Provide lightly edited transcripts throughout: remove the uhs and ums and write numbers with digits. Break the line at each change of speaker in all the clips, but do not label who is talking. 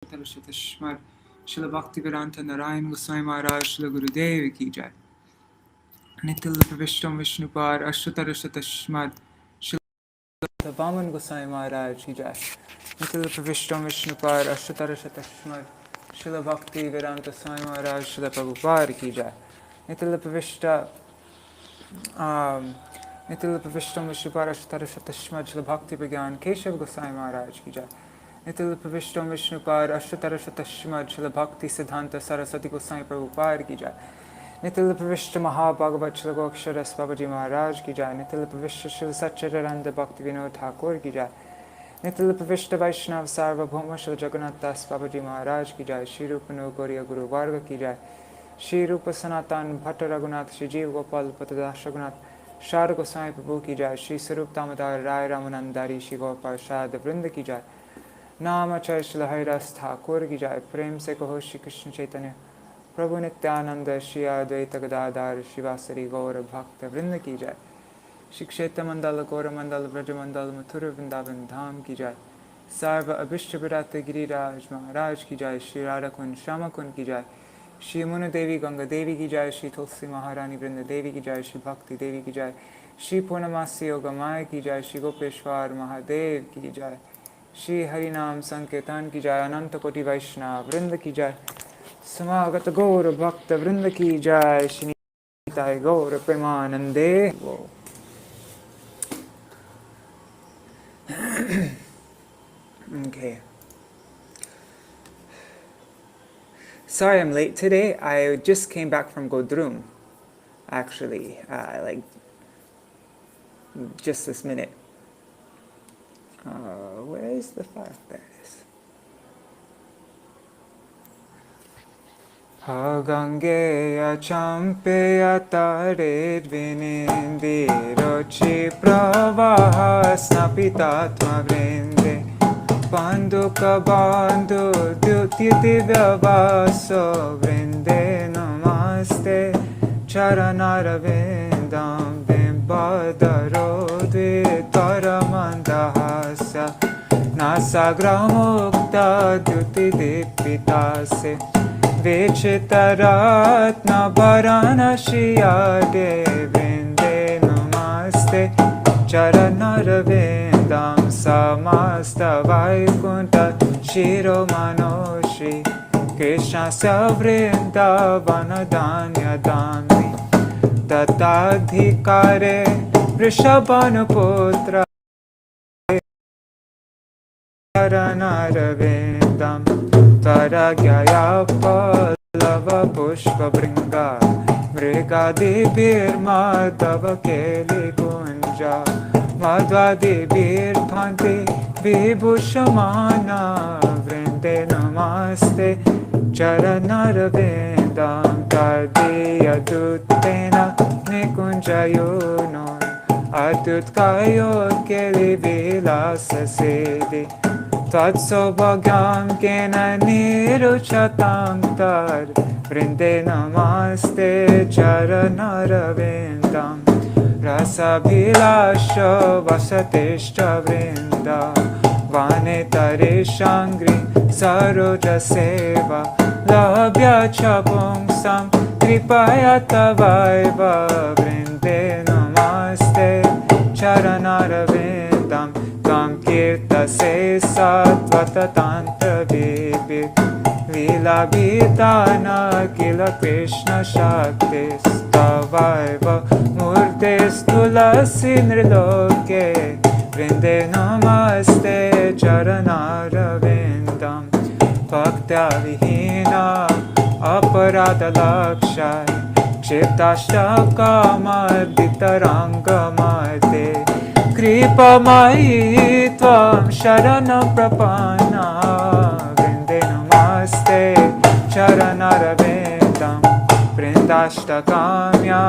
Tashmad Śrīla Bhakti-vedanta Narayana Gosvāmī Mahārāja Śrīla Gurudev ki jai. Nityal Pravishtam Vishnupad Ashtatarashatashmad Śrīla Vaman Gosvāmī Mahārāja ki jai. Nityal Pravishtam Vishnupad Ashtatarashatashmad Śrīla Bhakti-vedanta Swami Mahārāja Śrīla Prabhupada ki jai. Nityal Pravishtam Vishnupad Ashtatarashatashmad Śrīla Bhakti-vedanta Keshav Gosvāmī Mahārāja ki jai. Nityal Pravishtam Vishnupad Ashtatarashatashmad Śrīla Bhakti Siddhanta Saraswati Gosvāmī Prabhupada ki jai. Nityal Pravishtam Mahā-Bhagavat Śrīla Goksharas Babaji Mahārāja ki jai. Nityal Pravishtam Śrīla Satchidananda Bhakti Vinod Thakur ki jai. Nityal Pravishtam Vaishnav Sarvabhauma Śrīla Jagannath Das Babaji Mahārāja ki jai. Shri Rupa Gauriya Guru Varga ki jai. Shri Rupa Sanatan Bhatta Raghunath Shri Jeev Gopal Patadash Raghunath Shara Goswami Prabhu ki jai. Shri Sarup Damodar Rai Ramanandari Shri Gopal Shada Vrinda ki jai. Namacharya Śrīla Haridas Thakur ki jai. Prem se kaho Shri Krishna Chaitanya Prabhu Nityananda Shri Advaita Gadadhar Shivasari Gaura Bhakta Vrinda ki jai. Shri Kshetra Mandala Gaura Mandala Vraja Mandala Mathura Vrindavan Dham ki jai. Sarva Abhishta Bharata Giriraj Maharaj ki jai. Shri Radha Kund Shama Kund ki jai. Shri Muna Devi Ganga Devi ki jai. Shri Tulsi Maharani Vrinda Devi ki jai. Shri Bhakti Devi ki jai. Shri Purnamasi Yoga Maya ki jai. Shri Gopeshwar Mahadev ki jai. Shri Harinam Sankirtan ki jai. Ananta Koti Vaishnava Vrinda ki jai. Samagata Gaura Bhakta Vrinda ki jai. Shri Nitai Gaura Premanande. Okay. Sorry I'm late today. I just came back from Godrum. Actually, like just this minute. Where is the file? There it is. Gangeya champeya tared vinindi rochi pravaha snapitatma vrinde panduka bandhu dyuti vyavaso vrinde namaste charanaravindam bimbadaro dvitaramandahasa nasagramukta dyuti dipitase Vichitaratna Varanashiyade Vrinde Namaste Charanaravindam Samasta Vaikunta Shiromanoshri Krishna Savrinda Vanadanya Dami Tatadhikare Vrishabhanuputra Charanaravindam Vairagya Pallava Pushpa Bringa Mrigadi Birma Dava Keli Gunja Madhvadi Birthanti Vibhushamana Vrinde Namaste Charanaravindam Tardiya Duttena Nikunjayonon Adutkayo Keli Vilasa Siddhi Tatsobhagyam kena niruchatam tad Vrinde namaste charanaravindam Rasabhilasha vasatishta vrinda Vanetare shangri saroja seva Labhya cha pungsam kripaya tavaiva Vrinde namaste charanaravindam Tam kirta se satvatatanta vibhir Lila vidana kila Krishna shaktis Tavaiva murtes tulasi nriloke Vrinde namaste charanaravindam Bhaktya vihina aparada lakshai Kshiptashtakama Kripa Mai Tvam Sharanam Prapana Vrinde Namaste Charanaravindam Vrindashtakamya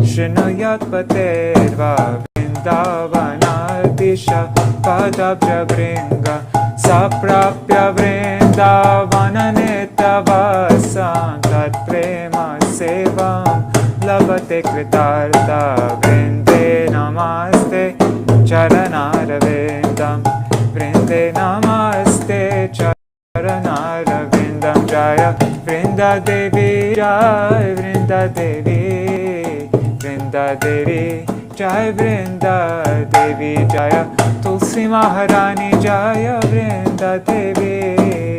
Shrunuyat Paterva Vrindavanadisha Padabja Bringa Saprapya Vrindavananetavasam Tat Prema Sevam Labate Kritartha Vrinde Namaste Charanaravedam Vrinde Namaste Charanarvindam Jaya Vrinda Devi Jai Vrinda Devi Vrinda Devi Jai Vrinda Devi Jaya Tulsi Maharani Jaya Vrinda Devi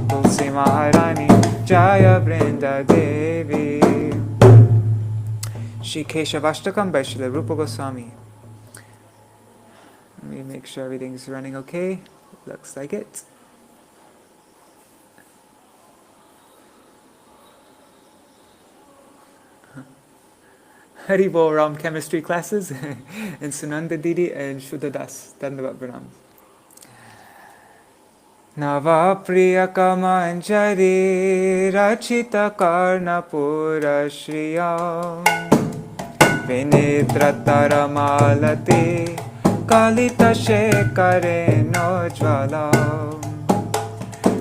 Tulsi Maharani Jaya Vrinda Devi. Shri Keshavashtakam by Śrīla Rupa Gosvāmī. Let me make sure everything's running okay. Looks like it. Haribol Ram chemistry classes and Sunanda Didi and Shuddha Das. Dandavat Pranam. Nava Priya Kamanjari Rachita Karna Pura Shriyam Vinitra Taramalati Kalita Shekare Nojvala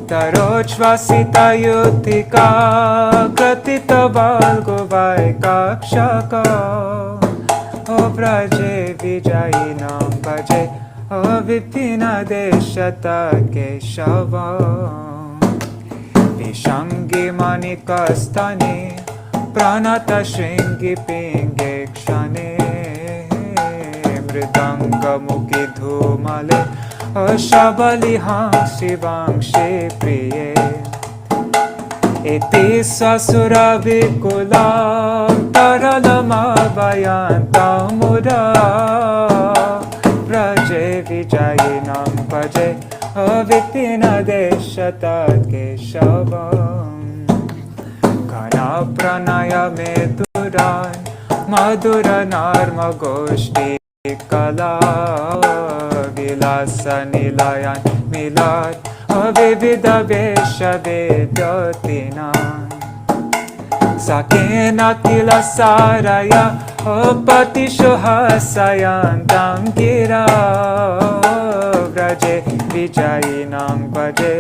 Tarochvasita Yutika Kratita Valgovai Kakshaka O Praje Vijayinam Bhaje O Vipina Deshata Keshava Vishangi Manikastani Pranata Shringi Pinge Kshane Mridanga Mukhi Dhumale Shabali Hansi Vangshi Priye Iti Sasura Vikulam Taralama Vayantamura Praje Vijayinam Bhaje Avipina Deshatat Keshavam Kana Pranaya Meduran Madhura Narma Goshti Kala Vilasa Nilayan Milad Avivida Vesha Vedotinan Sakena Kila Saraya Opati Shohasayantam Gira Vraje Vijayinam Bhaje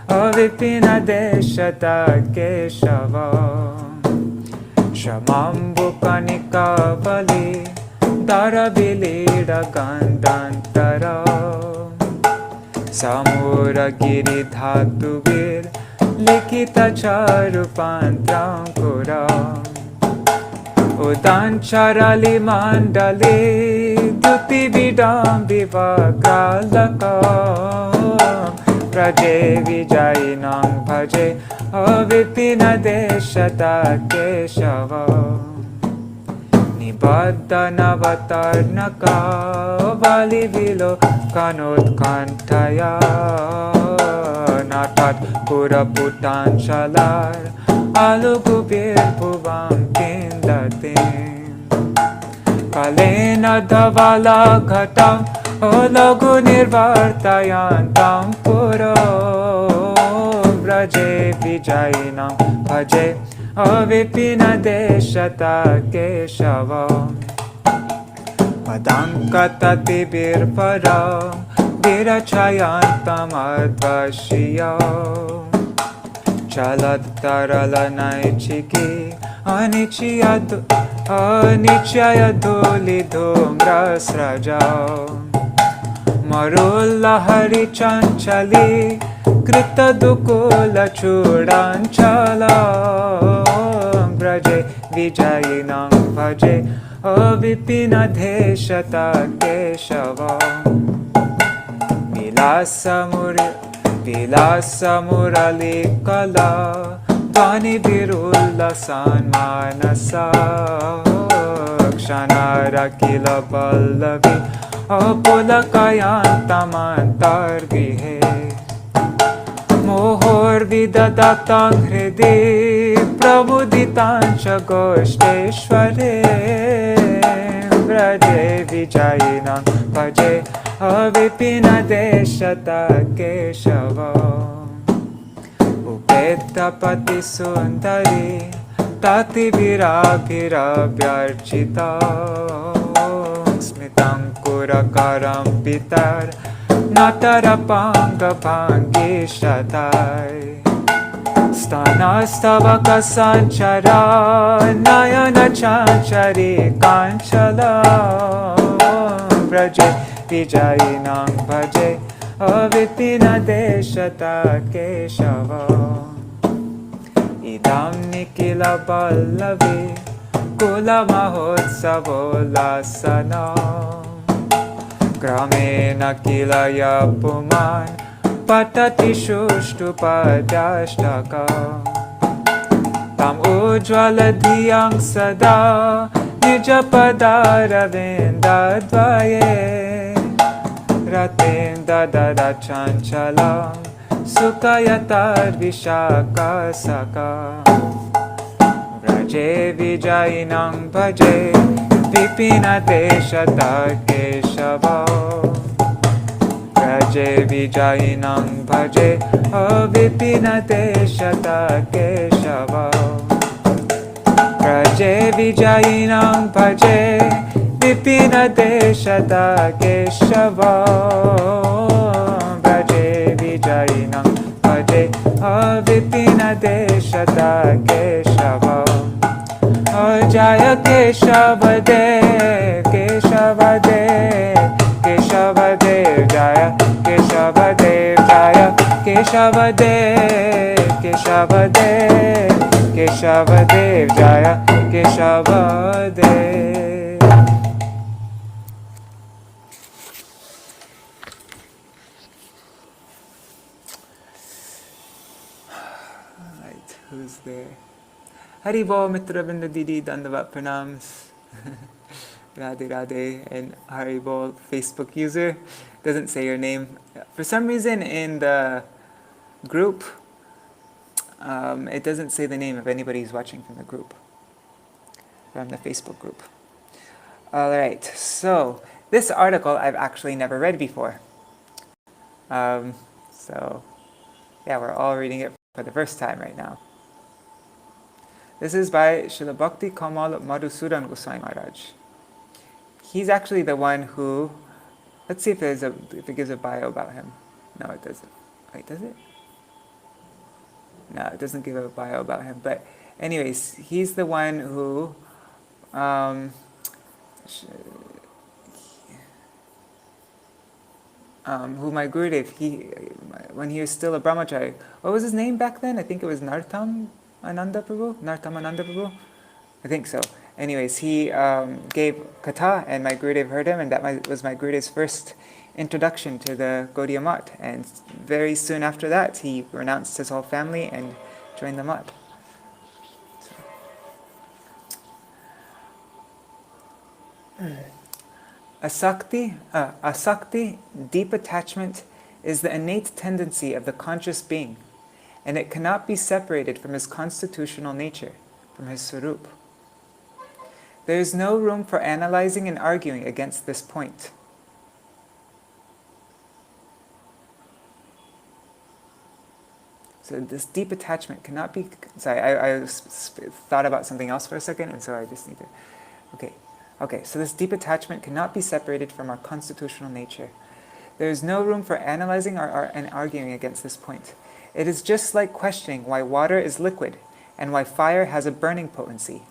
Avipina Deshata Keshava Shamambu Kanika Vali Darabilida Gandantara Samura Giri Dhatuvir Likita Charupantram Kuram Udancharali Mandali Duti Vidam Vivakralakam Praje Vijayinam Bhaje Avipina Deshata Keshava Nibadda Navatarnaka Vali Vilo Kanot Kantaya Natat Pura Putan Shalar Alugubir Bhuvam Kindatim Kalena Dhavala Ghatam Olagu Nirvartayantam Puro Vraje Vijayinam Bhaje Avipina Deshata Keshava Padankatati Birparam Virachayantam Advashiyam Chalat Taralanai Chiki Anichayaduli Dhumras Rajam Marulla Hari Chanchali Krita Dukula Chudanchala Braje Vijayinam Bhaje Avipina Deshata Keshava Vilasamurali Kala Vani Virullasan Manasa Kshanara Kila Pallavi Apulakayantamantar Vihe Mohor Vidadatang Hridi Prabuditancha Goshteshware Vraje Vijayinam Bhaje Avipina Deshata Keshava Upetapati Sundari Tati Virabhirabhyarchita Smitam Kurakaram Pitar Natarapanga Bhangi Shatai Stanastavaka Sanchara Nayana Chanchari Kanchala Vraje Vijayinam Bhaje avipina deshata keshava idam nikila ballavi kula mahotsavo lasana gramena kilaya puman patati shushtupadashtaka tam ujjvala dhyang sada nijapadaravinda dvaye ratenda dada chanchalam sukayatad vishaka saka vraje vijayinam bhaje vipina deshata keshava vraje vijayinam bhaje avipina deshata keshava vraje vijayinam bhaje vipina deshata keshava vraje vijayinam bhaje avipina deshata keshava jaya keshava dev keshava dev keshava dev jaya keshava dev jaya keshava dev keshava dev keshava dev jaya keshava dev. Right, who's there? Haribol, Mitra Binda Didi, Dandavat Pranams. Radhe Radhe, and Haribol, Facebook user. Doesn't say your name. For some reason in the group, it doesn't say the name of anybody who's watching from the group, from the Facebook group. Alright, so this article I've actually never read before. So yeah, we're all reading it for the first time right now. This is by Śrīla Bhakti Kamala Madhusūdana Gosvāmī Mahārāja. He's actually the one who, let's see if it gives a bio about him. No, it doesn't. Wait, does it? No, it doesn't give a bio about him. But anyways, he's the one who my Gurudev, when he was still a brahmachari, what was his name back then? I think it was Nartam Ananda Prabhu? I think so. Anyways, he gave katha, and my Gurudev heard him, and that was my Gurudev's first introduction to the Gaudiya Math. And very soon after that, he renounced his whole family and joined the Math. Asakti, deep attachment, is the innate tendency of the conscious being, and it cannot be separated from his constitutional nature, from his swarup. There is no room for analyzing and arguing against this point. So this deep attachment cannot be... Sorry, I thought about something else for a second, and so I just need to... Okay, so this deep attachment cannot be separated from our constitutional nature. There is no room for analyzing and arguing against this point. It is just like questioning why water is liquid and why fire has a burning potency.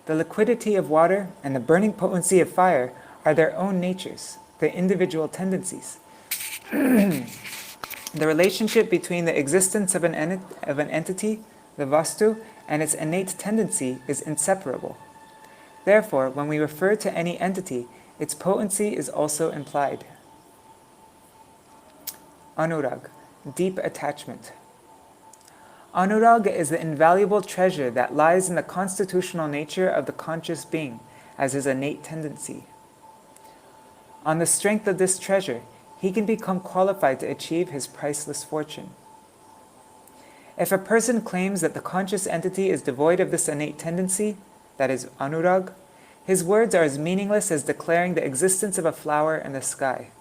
The liquidity of water and the burning potency of fire are their own natures, their individual tendencies. The relationship between the existence of an entity, the vastu, and its innate tendency is inseparable. Therefore, when we refer to any entity, its potency is also implied. Anurag, deep attachment. Anurag is the invaluable treasure that lies in the constitutional nature of the conscious being as his innate tendency. On the strength of this treasure, he can become qualified to achieve his priceless fortune. If a person claims that the conscious entity is devoid of this innate tendency, that is anurag, his words are as meaningless as declaring the existence of a flower in the sky.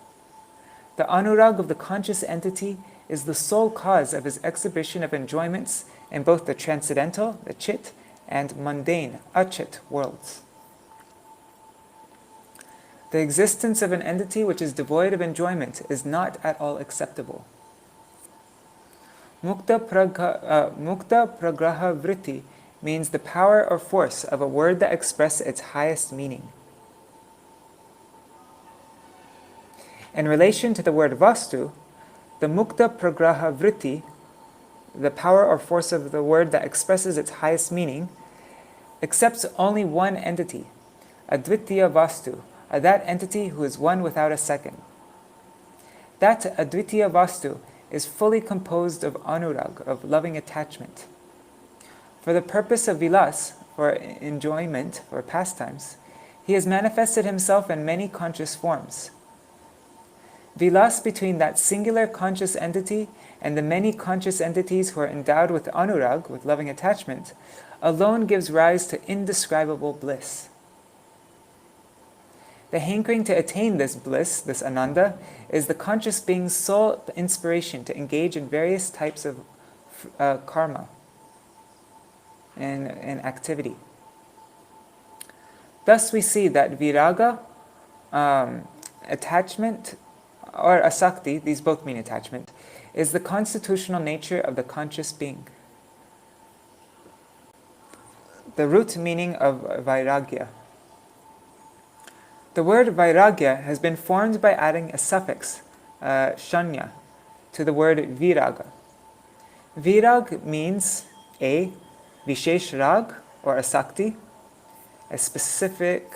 The anurag of the conscious entity is the sole cause of his exhibition of enjoyments in both the transcendental, the chit, and mundane, achit worlds. The existence of an entity which is devoid of enjoyment is not at all acceptable. Mukta pragraha vritti means the power or force of a word that expresses its highest meaning. In relation to the word vastu, the mukta pragraha vritti, the power or force of the word that expresses its highest meaning, accepts only one entity, advitiya vastu, that entity who is one without a second. That advitiya vastu is fully composed of anurag, of loving attachment. For the purpose of vilas, for enjoyment, for pastimes, he has manifested himself in many conscious forms. Vilas between that singular conscious entity and the many conscious entities who are endowed with anurag, with loving attachment, alone gives rise to indescribable bliss. The hankering to attain this bliss, this ananda, is the conscious being's sole inspiration to engage in various types of karma and activity. Thus we see that viraga, attachment, or asakti, these both mean attachment, is the constitutional nature of the conscious being. The root meaning of vairagya. The word vairagya has been formed by adding a suffix, shanya, to the word viraga. Virag means a vishesh rag, or asakti, a specific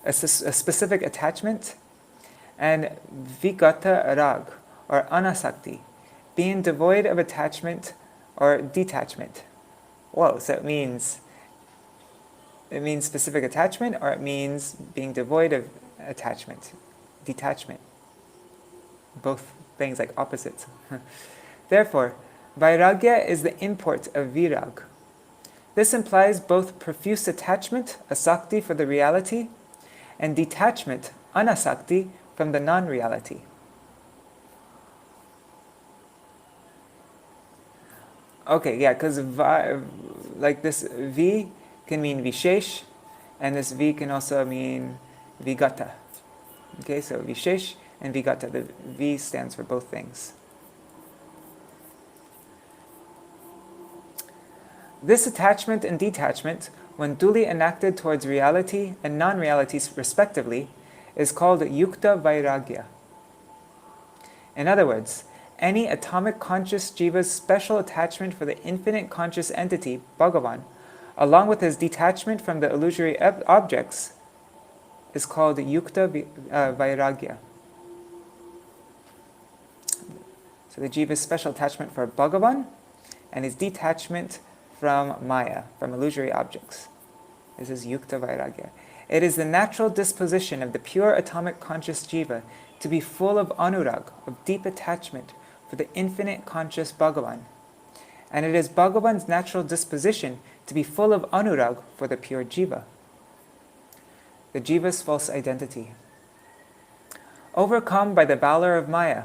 a specific attachment, and vigata rag, or anasakti, being devoid of attachment or detachment. Whoa, so it means specific attachment, or it means being devoid of attachment, detachment. Both things like opposites. Therefore, vairagya is the import of virag. This implies both profuse attachment, asakti, for the reality, and detachment, anasakti, from the non-reality. Okay, yeah, because like this V can mean vishesh, and this V can also mean vigata. Okay, so vishesh and vigata. The V stands for both things. This attachment and detachment, when duly enacted towards reality and non-reality respectively, is called Yukta-vairāgya. In other words, any atomic conscious jiva's special attachment for the infinite conscious entity, Bhagavan, along with his detachment from the illusory objects, is called Yukta-vairāgya. So the jiva's special attachment for Bhagavan and his detachment from Maya, from illusory objects. This is Yukta-vairāgya. It is the natural disposition of the pure atomic conscious jiva to be full of anurag, of deep attachment for the infinite conscious Bhagavan. And it is Bhagavan's natural disposition to be full of anurag for the pure jiva. The jiva's false identity. Overcome by the valor of Maya,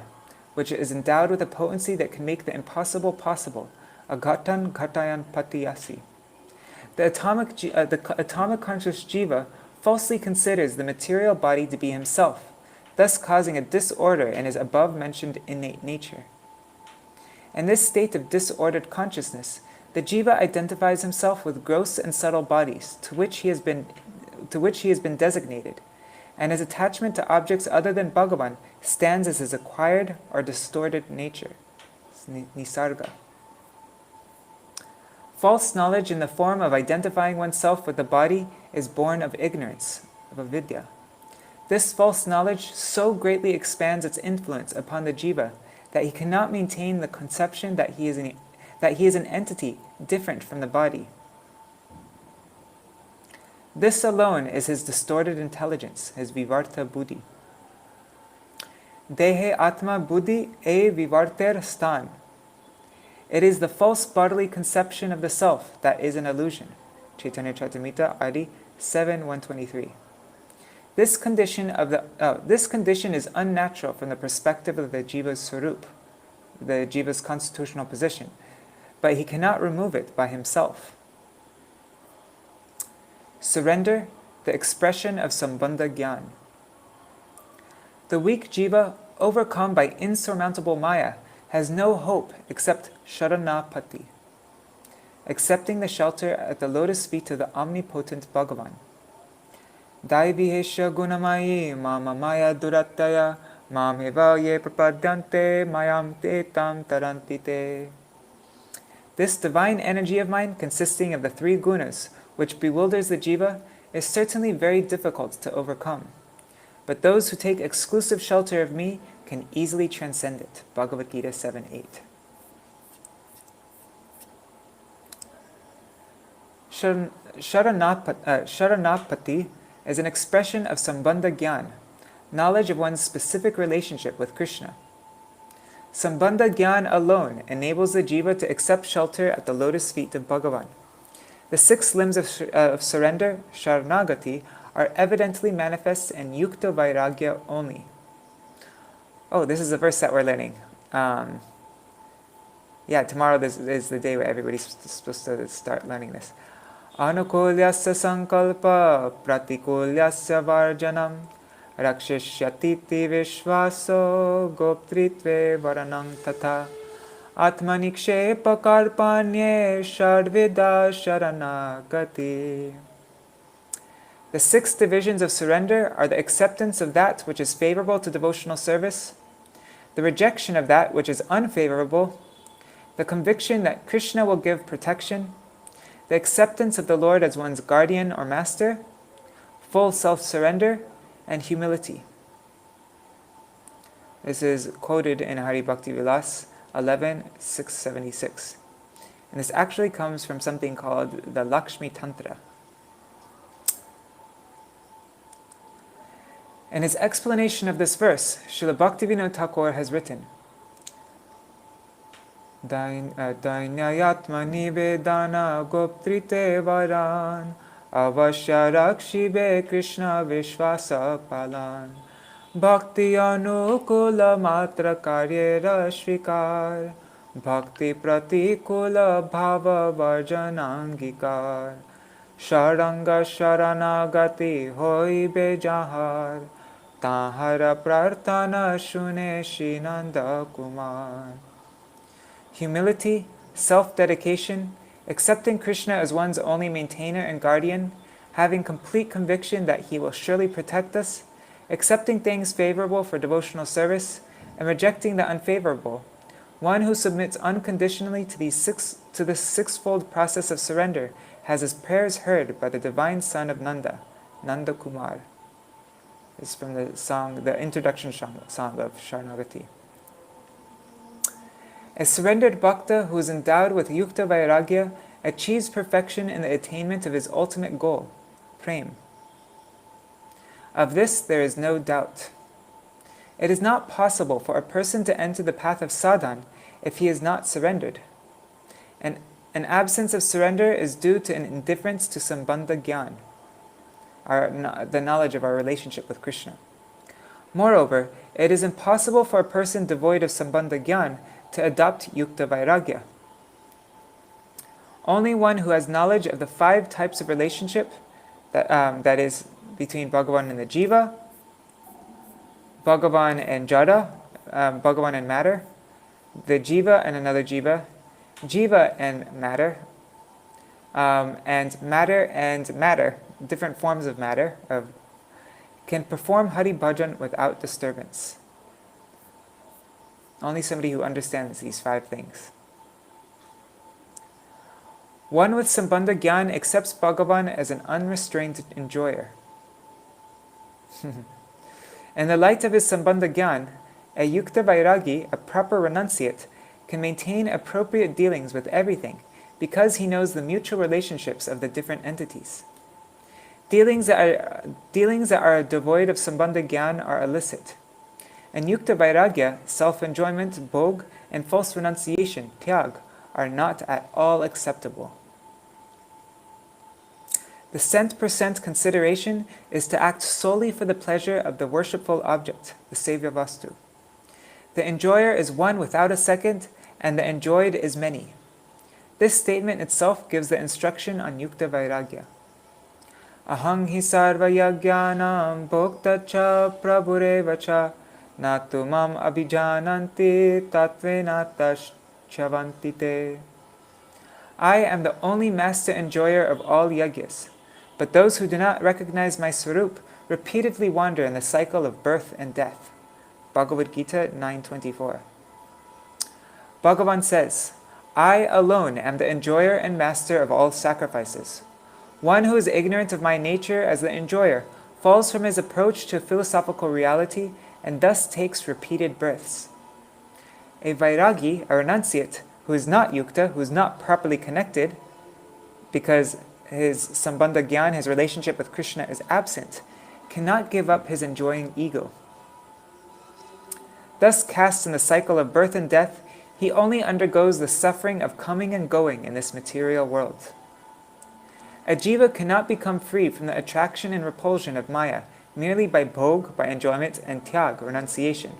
which is endowed with a potency that can make the impossible possible, agatan ghatayan patiyasi. The atomic conscious jiva falsely considers the material body to be himself, thus causing a disorder in his above-mentioned innate nature. In this state of disordered consciousness, the jiva identifies himself with gross and subtle bodies to which he has been designated, and his attachment to objects other than Bhagavan stands as his acquired or distorted nature, nisarga. False knowledge in the form of identifying oneself with the body is born of ignorance, of avidya. This false knowledge so greatly expands its influence upon the jiva that he cannot maintain the conception that he is an entity different from the body. This alone is his distorted intelligence, his vivarta buddhi. Dehe atma buddhi e vivarter stan. It is the false bodily conception of the self that is an illusion. Chaitanya Charitamrita, Adi 7:123. This condition is unnatural from the perspective of the jiva's swarup, the jiva's constitutional position, but he cannot remove it by himself. Surrender, the expression of sambandha gyan. The weak jiva, overcome by insurmountable maya, has no hope except sharanapati, accepting the shelter at the lotus feet of the omnipotent Bhagavan. Daivihesha gunamayi mama maya durataya mam eva ye prapadyante mayam te tam tarantite. This divine energy of mine, consisting of the three gunas, which bewilders the jiva, is certainly very difficult to overcome. But those who take exclusive shelter of me can easily transcend it. Bhagavad Gita 7:8. Sharanapati is an expression of Sambandha Gyan, knowledge of one's specific relationship with Krishna. Sambandha Gyan alone enables the jiva to accept shelter at the lotus feet of Bhagavan. The 6 limbs of surrender, Sharanagati, are evidently manifest in Yukta-vairāgya only. Oh, this is the verse that we're learning. Tomorrow this is the day where everybody's supposed to start learning this. Anukulyasya sankalpa pratikulyasya varjanam rakshishyatiti vishvaso goptritve varanam tata atmanikshepa karpanye shadvida sharanagati. The 6 divisions of surrender are the acceptance of that which is favorable to devotional service, the rejection of that which is unfavorable, the conviction that Krishna will give protection, the acceptance of the Lord as one's guardian or master, full self-surrender, and humility. This is quoted in Hari Bhakti Vilas 11:676. And this actually comes from something called the Lakshmi Tantra. In his explanation of this verse, Srila Bhaktivinoda Thakur has written, Dainyayatmani vedana goptrite varan avashya rakshibe Krishna vishvasa palan bhakti anukula matra karyera shvikar bhakti pratikula bhava varjanangikar sharanga sharanagati hoibe jahar tahara prarthana shune Shinanda Kumar. Humility, self-dedication, accepting Krishna as one's only maintainer and guardian, having complete conviction that he will surely protect us, accepting things favorable for devotional service, and rejecting the unfavorable. One who submits unconditionally to this 6-fold process of surrender has his prayers heard by the divine son of Nanda, Nanda Kumar. This is from the introduction song of Sharanagati. A surrendered bhakta who is endowed with Yukta-vairāgya achieves perfection in the attainment of his ultimate goal, prem. Of this there is no doubt. It is not possible for a person to enter the path of sadhan if he is not surrendered. An absence of surrender is due to an indifference to Sambandha Gyan, the knowledge of our relationship with Krishna. Moreover, it is impossible for a person devoid of Sambandha Gyan to adopt Yukta-vairāgya. Only one who has knowledge of the 5 types of relationship, that is, between Bhagavan and the jiva, Bhagavan and jada, Bhagavan and matter, the jiva and another jiva, jiva and matter, and matter, different forms of matter, can perform Hari Bhajan without disturbance. Only somebody who understands these 5 things. One with Sambandha Gyan accepts Bhagavan as an unrestrained enjoyer. In the light of his Sambandha Gyan, a Yukta-vairāgya, a proper renunciate, can maintain appropriate dealings with everything because he knows the mutual relationships of the different entities. Dealings that are devoid of Sambandha Gyan are illicit. And Yukta-vairāgya, self-enjoyment, bhog, and false renunciation, tyag, are not at all acceptable. The 100% consideration is to act solely for the pleasure of the worshipful object, the Sevya Vastu. The enjoyer is one without a second, and the enjoyed is many. This statement itself gives the instruction on Yukta-vairāgya. Aham hi sarva yajnanam bhokta cha prabhureva cha natu mam abhijananti tatvena chavanti te. I am the only master enjoyer of all yagyas. but those who do not recognize my Swarup repeatedly wander in the cycle of birth and death. Bhagavad Gita 9:24. Bhagavan says, I alone am the enjoyer and master of all sacrifices. One who is ignorant of my nature as the enjoyer falls from his approach to philosophical reality and thus takes repeated births. A Vairagya, a renunciate, who is not Yukta, who is not properly connected, because his Sambandha Gyan, his relationship with Krishna, is absent, cannot give up his enjoying ego. Thus cast in the cycle of birth and death, he only undergoes the suffering of coming and going in this material world. A jiva cannot become free from the attraction and repulsion of Maya merely by bhog, by enjoyment, and tyag, renunciation.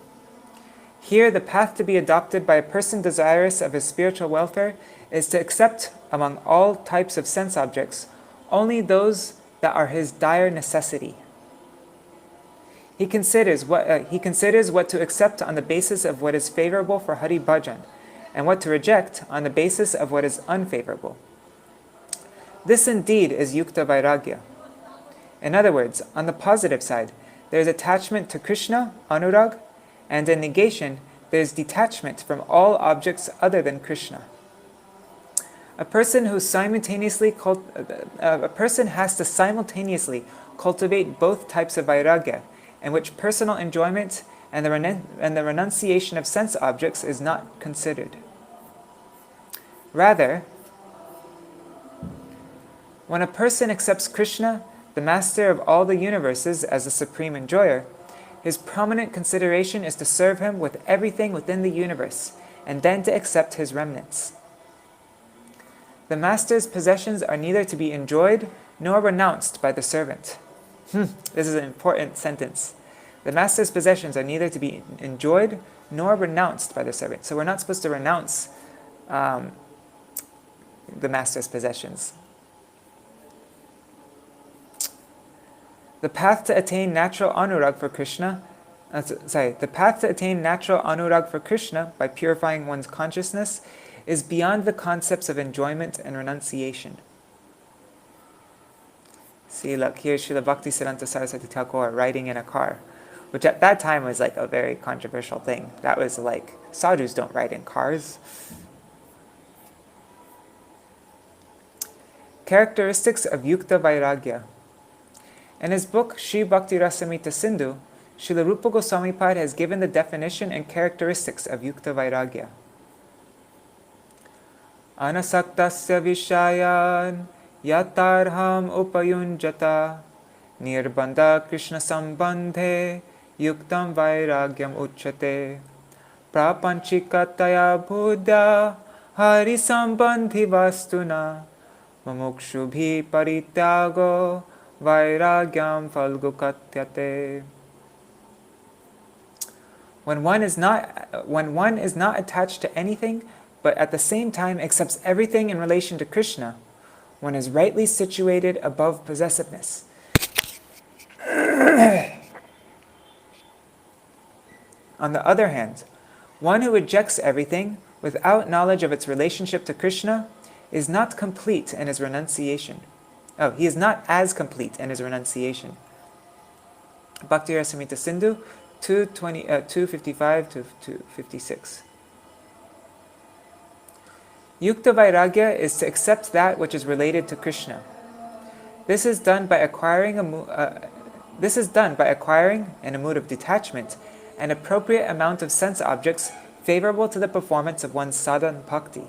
Here, the path to be adopted by a person desirous of his spiritual welfare is to accept, among all types of sense objects, only those that are his dire necessity. He considers what to accept on the basis of what is favorable for Hari Bhajan, and what to reject on the basis of what is unfavorable. This indeed is Yukta-vairāgya. In other words, on the positive side, there is attachment to Krishna, anurag, and in negation, there is detachment from all objects other than Krishna. A person has to simultaneously cultivate both types of vairagya, in which personal enjoyment and the renunciation of sense objects is not considered. Rather, when a person accepts Krishna, the master of all the universes, as the supreme enjoyer, his prominent consideration is to serve him with everything within the universe, and then to accept his remnants. The master's possessions are neither to be enjoyed nor renounced by the servant. This is an important sentence. The master's possessions are neither to be enjoyed nor renounced by the servant. So we're not supposed to renounce the master's possessions. The path to attain natural anurag for Krishna, by purifying one's consciousness is beyond the concepts of enjoyment and renunciation. See, look, here's Srila Bhaktisiddhanta Saraswati Thakur riding in a car, which at that time was like a very controversial thing. That was like, sadhus don't ride in cars. Characteristics of Yukta-vairāgya. In his book, Shri Bhakti Rasamrita Sindhu, Srila Rupa Gosvāmī Pad has given the definition and characteristics of Yukta-vairāgya. Anasaktasya vishayan yatarham upayunjata nirbandha krishna sambandhe yuktam vairagyam uchate prapanchikataya buddha hari sambandhi vastuna mumukshubhi parityago vairagyam falgukatyate. When one is not attached to anything, but at the same time accepts everything in relation to Krishna, one is rightly situated above possessiveness. On the other hand, one who rejects everything without knowledge of its relationship to Krishna is not complete in his renunciation. He is not as complete in his renunciation. Bhakti Rasamrita Sindhu 255 to 256. Yukta-vairāgya is to accept that which is related to Krishna. This is done by acquiring in a mood of detachment an appropriate amount of sense objects favorable to the performance of one's sadhana bhakti.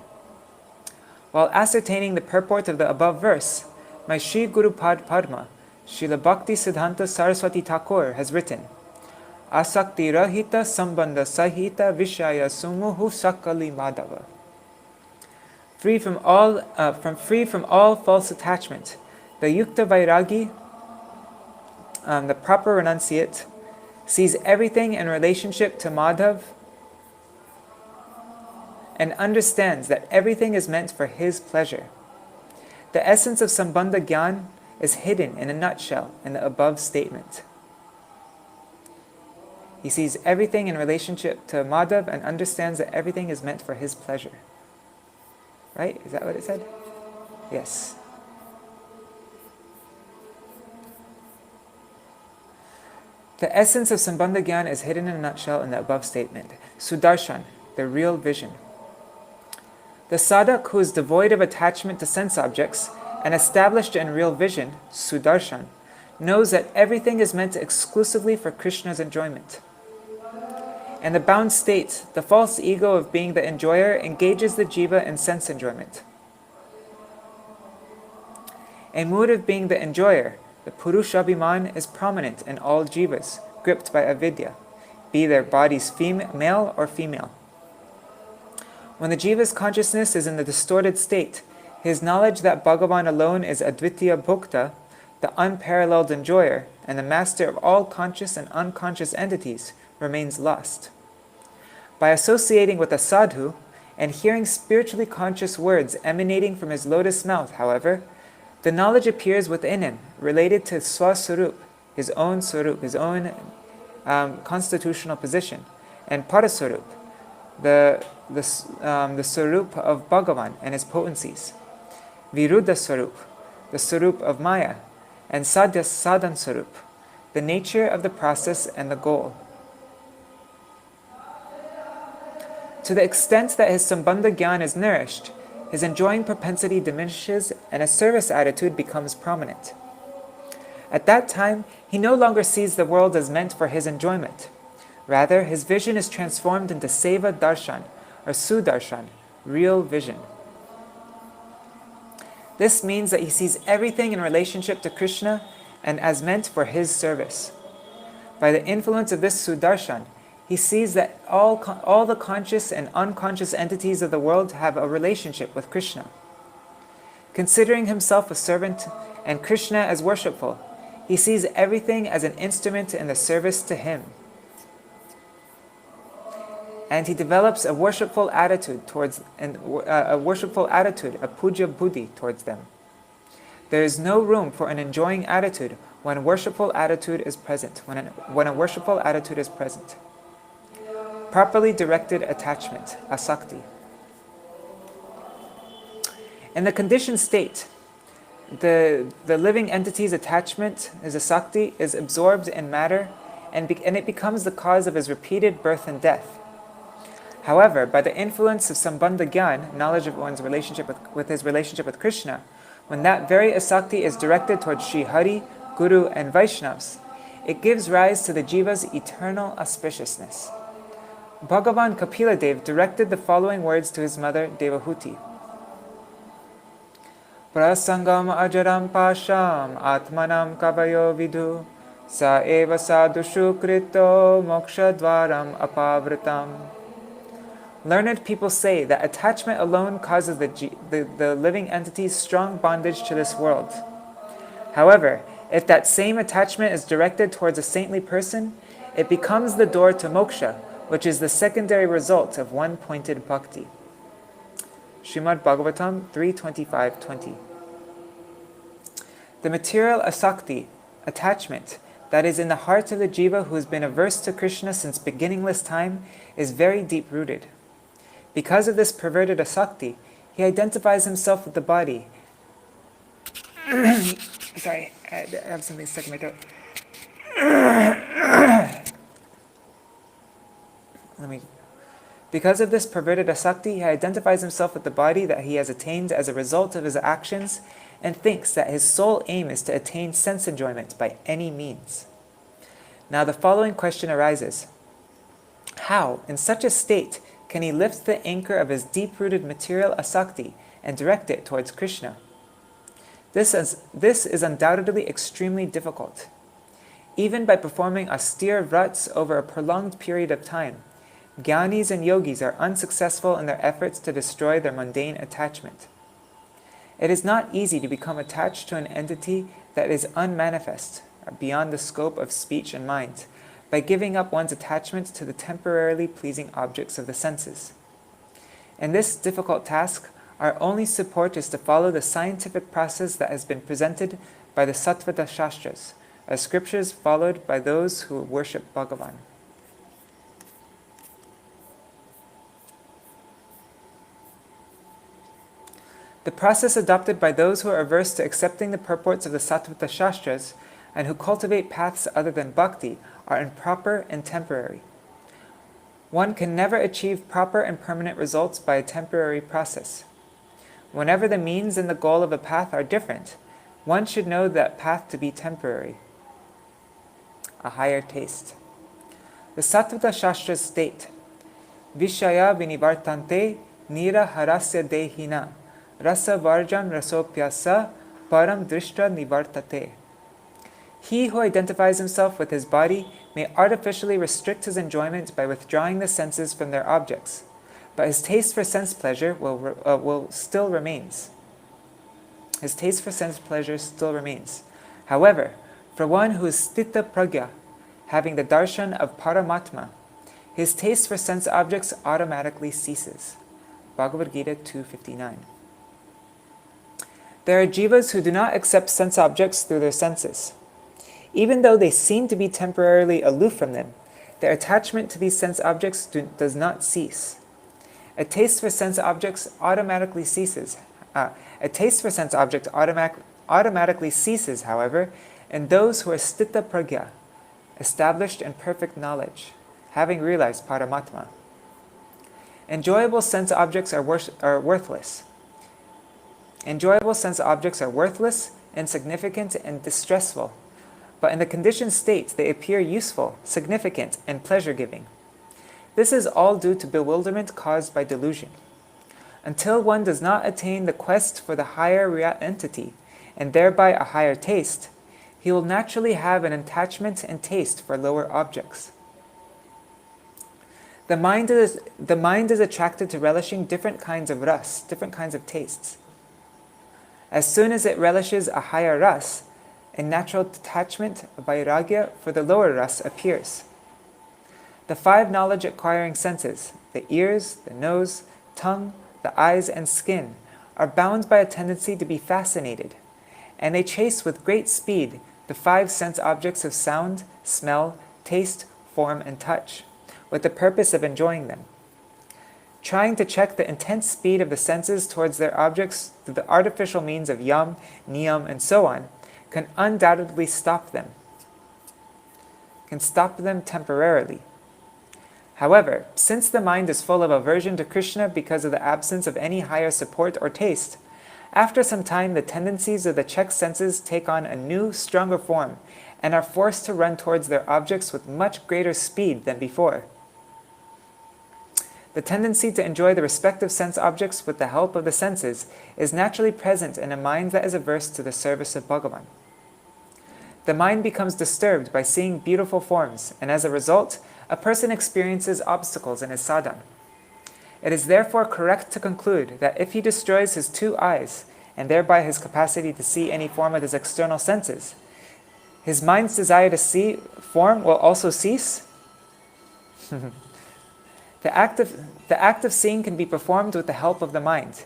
While ascertaining the purport of the above verse, my Sri Guru Pad Padma, Srila Bhakti Siddhanta Saraswati Thakur, has written, Asakti Rahita Sambandha Sahita Vishaya Sumuhu Sakali Madhava. Free from all false attachment, the Yukta-vairāgya, the proper renunciate, sees everything in relationship to Madhav and understands that everything is meant for his pleasure. The essence of Sambandha Gyan is hidden in a nutshell in the above statement. He sees everything in relationship to Madhav and understands that everything is meant for his pleasure. Right? Is that what it said? Yes. The essence of Sambandha Gyan is hidden in a nutshell in the above statement. Sudarshan, the real vision. The sadhak who is devoid of attachment to sense objects and established in real vision, Sudarshan, knows that everything is meant exclusively for Krishna's enjoyment. In the bound state, the false ego of being the enjoyer engages the jiva in sense enjoyment. A mood of being the enjoyer, the Purushabhiman, is prominent in all jivas, gripped by avidya, be their bodies male or female. When the jiva's consciousness is in the distorted state, his knowledge that Bhagavan alone is Advitiya Bhokta, the unparalleled enjoyer, and the master of all conscious and unconscious entities, remains lost. By associating with a sadhu and hearing spiritually conscious words emanating from his lotus mouth, however, the knowledge appears within him, related to Swaswarup, his own Swarup, his own constitutional position, and Paraswarup, the Swarup of Bhagavan and his potencies, Viruddha Swarup, the Swarup of Maya, and Sadhan Swarup, the nature of the process and the goal. To the extent that his Sambandha Gyan is nourished, his enjoying propensity diminishes and a service attitude becomes prominent. At that time, he no longer sees the world as meant for his enjoyment. Rather, his vision is transformed into Seva Darshan, or Sudarshan, real vision. This means that he sees everything in relationship to Krishna and as meant for his service. By the influence of this Sudarshan, he sees that all the conscious and unconscious entities of the world have a relationship with Krishna. Considering himself a servant and Krishna as worshipful, he sees everything as an instrument in the service to him. And he develops a worshipful attitude a puja buddhi towards them. There is no room for an enjoying attitude when a worshipful attitude is present. When a worshipful attitude is present. Properly directed attachment, asakti. In the conditioned state, the living entity's attachment, his asakti, is absorbed in matter and it becomes the cause of his repeated birth and death. However, by the influence of Sambandha Gyan, knowledge of one's relationship with his relationship with Krishna, when that very asakti is directed towards Sri Hari, Guru, and Vaishnavas, it gives rise to the jiva's eternal auspiciousness. Bhagavan Kapila Dev directed the following words to his mother Devahuti. Prasangam ajaram pasham atmanam kavayo vidu sa eva sadhushu krito moksha dvaram apavritam. Learned people say that attachment alone causes the living entity's strong bondage to this world. However, if that same attachment is directed towards a saintly person, it becomes the door to moksha, which is the secondary result of one-pointed bhakti. Srimad-Bhagavatam 3:25-20. The material asakti, attachment, that is in the heart of the jiva who has been averse to Krishna since beginningless time is very deep-rooted. Because of this perverted asakti, he identifies himself with the body. Sorry, I have something stuck in my throat. Because of this perverted asakti, he identifies himself with the body that he has attained as a result of his actions and thinks that his sole aim is to attain sense enjoyment by any means. Now the following question arises. How, in such a state, can he lift the anchor of his deep-rooted material asakti and direct it towards Krishna? This is undoubtedly extremely difficult. Even by performing austere vrats over a prolonged period of time, Jnanis and yogis are unsuccessful in their efforts to destroy their mundane attachment. It is not easy to become attached to an entity that is unmanifest, beyond the scope of speech and mind, by giving up one's attachment to the temporarily pleasing objects of the senses. In this difficult task, our only support is to follow the scientific process that has been presented by the Sattvata Shastras, as scriptures followed by those who worship Bhagavan. The process adopted by those who are averse to accepting the purports of the Sattvata Shastras and who cultivate paths other than bhakti are improper and temporary. One can never achieve proper and permanent results by a temporary process. Whenever the means and the goal of a path are different, one should know that path to be temporary. A higher taste. The Sattvata Shastras state, Vishaya vinivartante nira harasya dehina rasa varjan rasopyasa param drishta nivartate. He who identifies himself with his body may artificially restrict his enjoyment by withdrawing the senses from their objects, but his taste for sense pleasure will still remains. His taste for sense pleasure still remains. However, for one who is sthita pragya, having the darshan of Paramatma, his taste for sense objects automatically ceases. Bhagavad Gita 2:59. There are jivas who do not accept sense objects through their senses. Even though they seem to be temporarily aloof from them, their attachment to these sense objects does not cease. A taste for sense objects automatically ceases. Automatically ceases, however, in those who are sthita pragya, established in perfect knowledge, having realized Paramatma. Enjoyable sense objects are worthless. Enjoyable sense objects are worthless, insignificant, and distressful, but in the conditioned state they appear useful, significant, and pleasure-giving. This is all due to bewilderment caused by delusion. Until one does not attain the quest for the higher entity, and thereby a higher taste, he will naturally have an attachment and taste for lower objects. The mind is attracted to relishing different kinds of ras, different kinds of tastes. As soon as it relishes a higher ras, a natural detachment, vairagya, for the lower ras appears. The 5 knowledge-acquiring senses, the ears, the nose, tongue, the eyes, and skin, are bound by a tendency to be fascinated, and they chase with great speed the 5 sense objects of sound, smell, taste, form, and touch, with the purpose of enjoying them. Trying to check the intense speed of the senses towards their objects through the artificial means of yam, niyam, and so on, can undoubtedly stop them. Can stop them temporarily. However, since the mind is full of aversion to Krishna because of the absence of any higher support or taste, after some time the tendencies of the checked senses take on a new, stronger form and are forced to run towards their objects with much greater speed than before. The tendency to enjoy the respective sense objects with the help of the senses is naturally present in a mind that is averse to the service of Bhagavan. The mind becomes disturbed by seeing beautiful forms, and as a result, a person experiences obstacles in his sadhana. It is therefore correct to conclude that if he destroys his 2 eyes, and thereby his capacity to see any form with his external senses, his mind's desire to see form will also cease. The act of seeing can be performed with the help of the mind,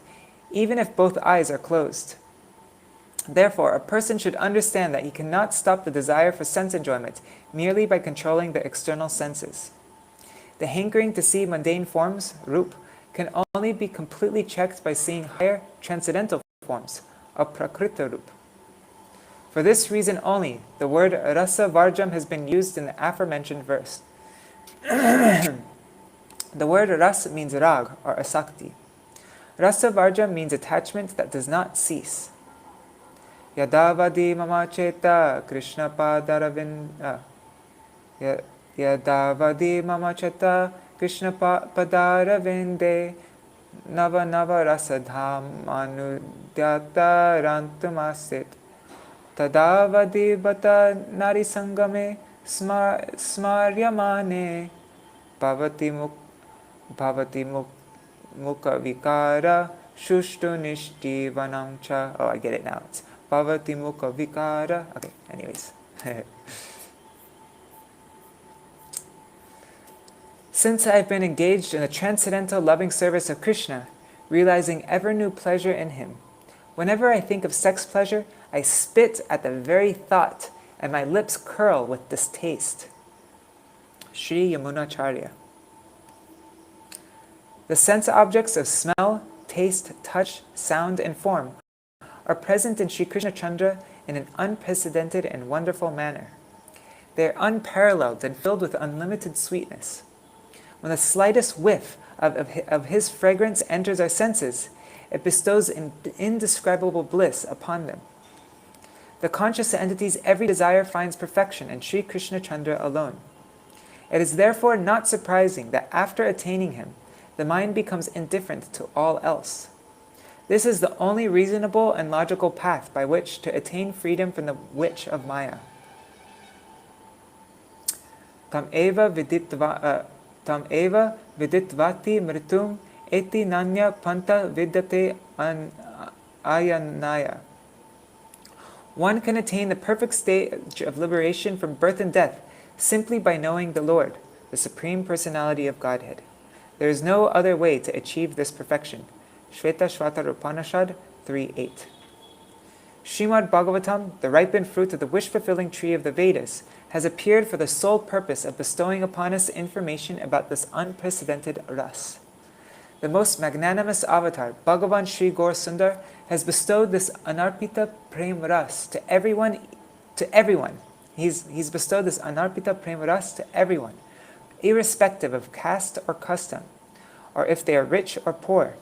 even if both eyes are closed. Therefore, a person should understand that he cannot stop the desire for sense enjoyment merely by controlling the external senses. The hankering to see mundane forms, rup, can only be completely checked by seeing higher, transcendental forms, aprakrita rup. For this reason only, the word rasa varjam has been used in the aforementioned verse. The word ras means rag, or asakti. Rasa varjam means attachment that does not cease. Yadavadi mama cheta Krishna padaravinda. Yadavadi mama cheta Krishna padaravinde nava nava rasadham anudyata rantumasit. Tadavadi bata nari sangame smaryamane bhavati mukha vikara shushtu nishti vanamcha. Oh, I get it now. It's bhavati mukha vikara. Okay, anyways. Since I have been engaged in the transcendental loving service of Krishna, realizing ever new pleasure in him, whenever I think of sex pleasure, I spit at the very thought, and my lips curl with distaste. Sri Yamunacharya. The sense objects of smell, taste, touch, sound, and form are present in Sri Krishna Chandra in an unprecedented and wonderful manner. They are unparalleled and filled with unlimited sweetness. When the slightest whiff of his fragrance enters our senses, it bestows indescribable bliss upon them. The conscious entity's every desire finds perfection in Sri Krishna Chandra alone. It is therefore not surprising that after attaining him, the mind becomes indifferent to all else. This is the only reasonable and logical path by which to attain freedom from the witch of Maya. Tam eva viditvati mritum eti nanya panta vidyate ayanaya. One can attain the perfect stage of liberation from birth and death simply by knowing the Lord, the Supreme Personality of Godhead. There is no other way to achieve this perfection. Shvetashvatar Upanishad 3.8. Srimad-Bhagavatam, the ripened fruit of the wish-fulfilling tree of the Vedas, has appeared for the sole purpose of bestowing upon us information about this unprecedented ras. The most magnanimous avatar, Bhagavan Sri Gaur Sundar, has bestowed this anarpita prem ras to everyone. He's bestowed this anarpita prem ras to everyone, irrespective of caste or custom, or if they are rich or poor.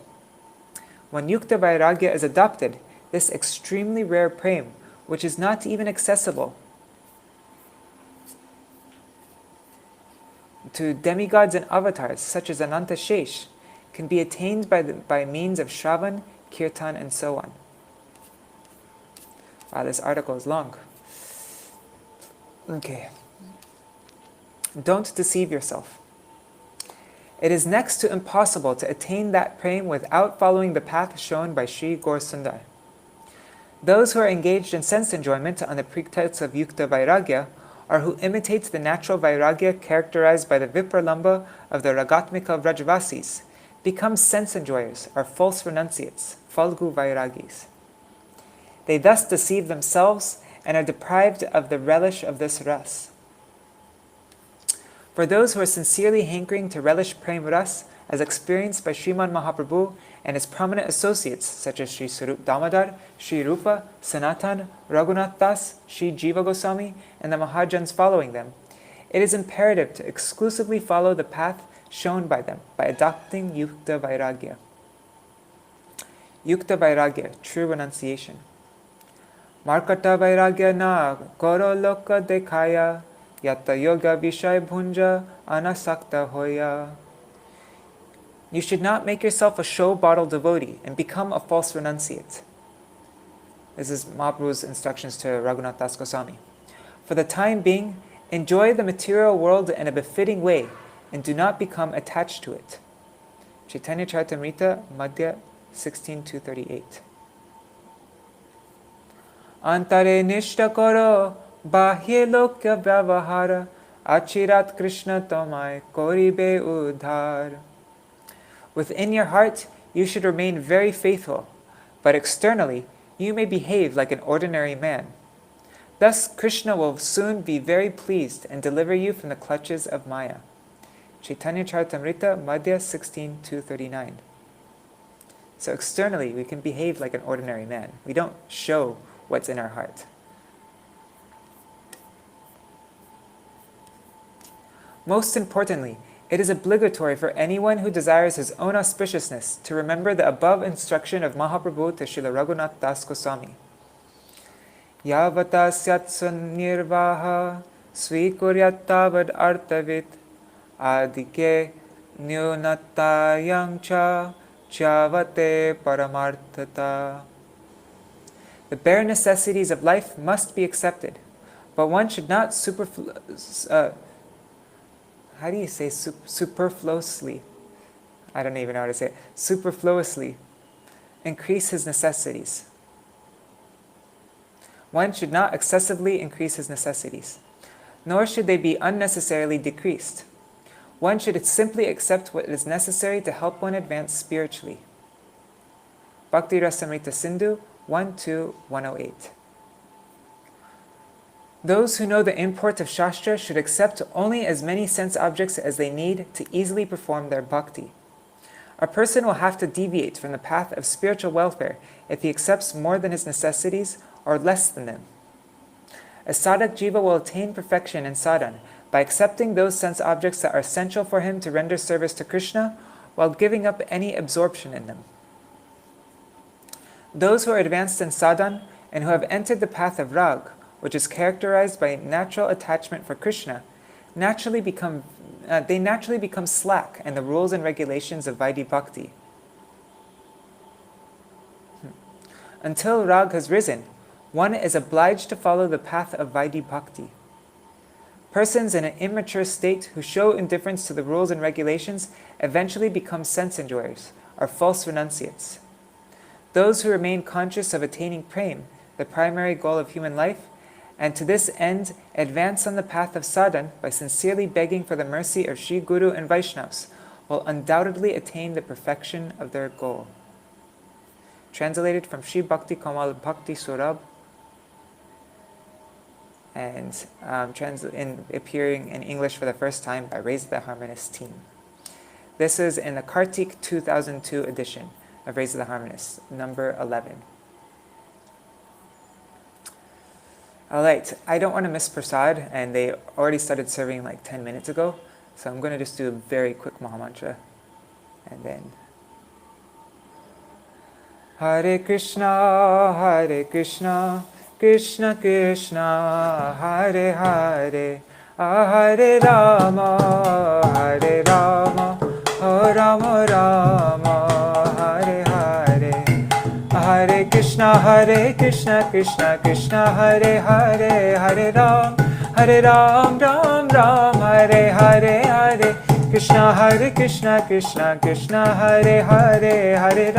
When Yukta-vairāgya is adopted, this extremely rare prem, which is not even accessible to demigods and avatars such as Ananta Shesh, can be attained by means of Shravan, Kirtan, and so on. Wow, this article is long. Okay. Don't deceive yourself. It is next to impossible to attain that prem without following the path shown by Sri Gaur Sundar. Those who are engaged in sense enjoyment on the pretext of Yukta-vairāgya, or who imitate the natural Vairagya characterized by the Vipralamba of the Ragatmika Vrajavasis, become sense enjoyers or false renunciates, Falgu Vairagis. They thus deceive themselves and are deprived of the relish of this ras. For those who are sincerely hankering to relish prem ras, as experienced by Srimad Mahaprabhu and his prominent associates such as Sri Sarup Damodar, Sri Rupa, Sanatan, Raghunath Das, Sri Jiva Gosvāmī, and the Mahārājas following them, it is imperative to exclusively follow the path shown by them by adopting Yukta-vairāgya. Yukta-vairāgya, true renunciation. Markata-vairāgya na koro loka dekhaya, yatta yoga vishay bhunja anasakta hoya. You should not make yourself a show bottle devotee and become a false renunciate. This is Mahaprabhu's instructions to Raghunath Das Goswami. For the time being, enjoy the material world in a befitting way and do not become attached to it. Chaitanya Charitamrita, Madhya 16.238. Antare nishta koro bahye lokya vyavahara achirat Krishna tomai koribe udhar. Within your heart, you should remain very faithful, but externally, you may behave like an ordinary man. Thus, Krishna will soon be very pleased and deliver you from the clutches of Maya. Chaitanya Charitamrita, Madhya 16.239. So externally, we can behave like an ordinary man. We don't show what's in our heart. Most importantly, it is obligatory for anyone who desires his own auspiciousness to remember the above instruction of Mahaprabhu to Srila Raghunath Das Goswami. Yavata syatsun nirvaha svikuryat tavad artavit adike nyunatayang cha chavate paramarthata. The bare necessities of life must be accepted, but one should not superfluously? I don't even know how to say it. Superfluously increase his necessities. One should not excessively increase his necessities, nor should they be unnecessarily decreased. One should simply accept what is necessary to help one advance spiritually. Bhakti Rasamrita Sindhu 1.2.108. Those who know the import of Shastra should accept only as many sense objects as they need to easily perform their bhakti. A person will have to deviate from the path of spiritual welfare if he accepts more than his necessities or less than them. A sadhak jiva will attain perfection in sadhana by accepting those sense objects that are essential for him to render service to Krishna while giving up any absorption in them. Those who are advanced in sadhana and who have entered the path of rag, which is characterized by natural attachment for Krishna, naturally become slack in the rules and regulations of Vaidhi Bhakti. Until rag has risen, one is obliged to follow the path of Vaidhi Bhakti. Persons in an immature state who show indifference to the rules and regulations eventually become sense enjoyers, or false renunciates. Those who remain conscious of attaining prem, the primary goal of human life, and to this end advance on the path of sadhana by sincerely begging for the mercy of Sri Guru and Vaishnavas, will undoubtedly attain the perfection of their goal. Translated from Sri Bhakti Kamala Bhakti Surab, and appearing in English for the first time by Raise the Harmonist team. This is in the Kartik 2002 edition of Raise the Harmonist, number 11. Alright, I don't want to miss Prasad, and they already started serving like 10 minutes ago, so I'm going to just do a very quick Mahamantra, and then Hare Krishna, Krishna Krishna, Hare Hare, Hare Rama, Rama Rama, Hare Hare, Hare Krishna, Krishna Krishna, Hare Hare, Hare Ram, Ram Ram, Hare Hare, Hare Krishna, Krishna, Hare Hare, Hare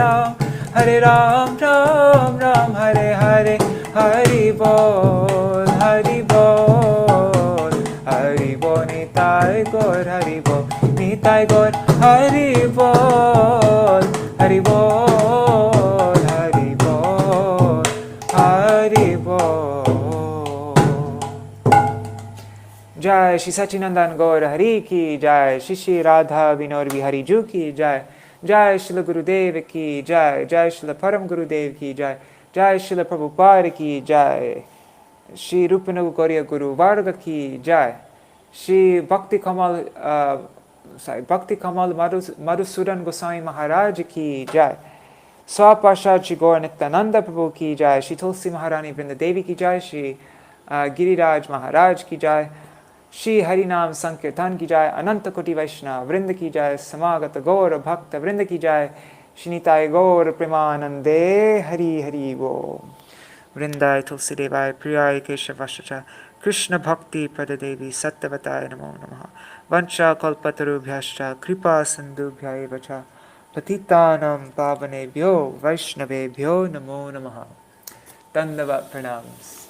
Ram, Ram Ram, Hare Hare, Hari Bol, Hari Bol, Hari Bol, Nitai Gaur, Hari Bol, Nitai Gaur, Hari Bol, Hari Bol, Hari Bol, Hari Bol. Jai Shri Sachinandan Gaur Hari Ki Jai, Shri Shri Radha Vinod Bihari Ju Ki Jai, Jai Shri Gurudev Ki Jai, Jai Shri Param Gurudev Ki Jai, Jai Srila Prabhupada Ki Jai, Shri Rupanu Gauriya Guru Varga Ki Jai, Shri Bhakti Kamal Madhusūdana Gosvāmī Mahārāja Ki Jai, Swapashad Shri Gaur Nityananda Prabhu Ki Jai, Shri Tulsi Maharani Vrinda Devi Ki Jai, Shri Giriraj Maharaj Ki Jai, Shri Harinam Sankirtan Ki Jai, Ananta Koti Vaishnava Vrinda Ki Jai, Samagata Gaura Bhakta Vrinda Ki Jai, Shinitai Gaur Premanande, Hari Hari Bo, Vrindai Tulsi Devai, Priyai Keshavashacha, Krishna Bhakti Pradadevi, Sattvatai Namo Namaha, Vancha Kalpatarubhyascha, Kripa Sandubhyai Vacha, Patitanam Pavanebhyo, Vaishnavebhyo Namo Namaha. Dandavat Pranams.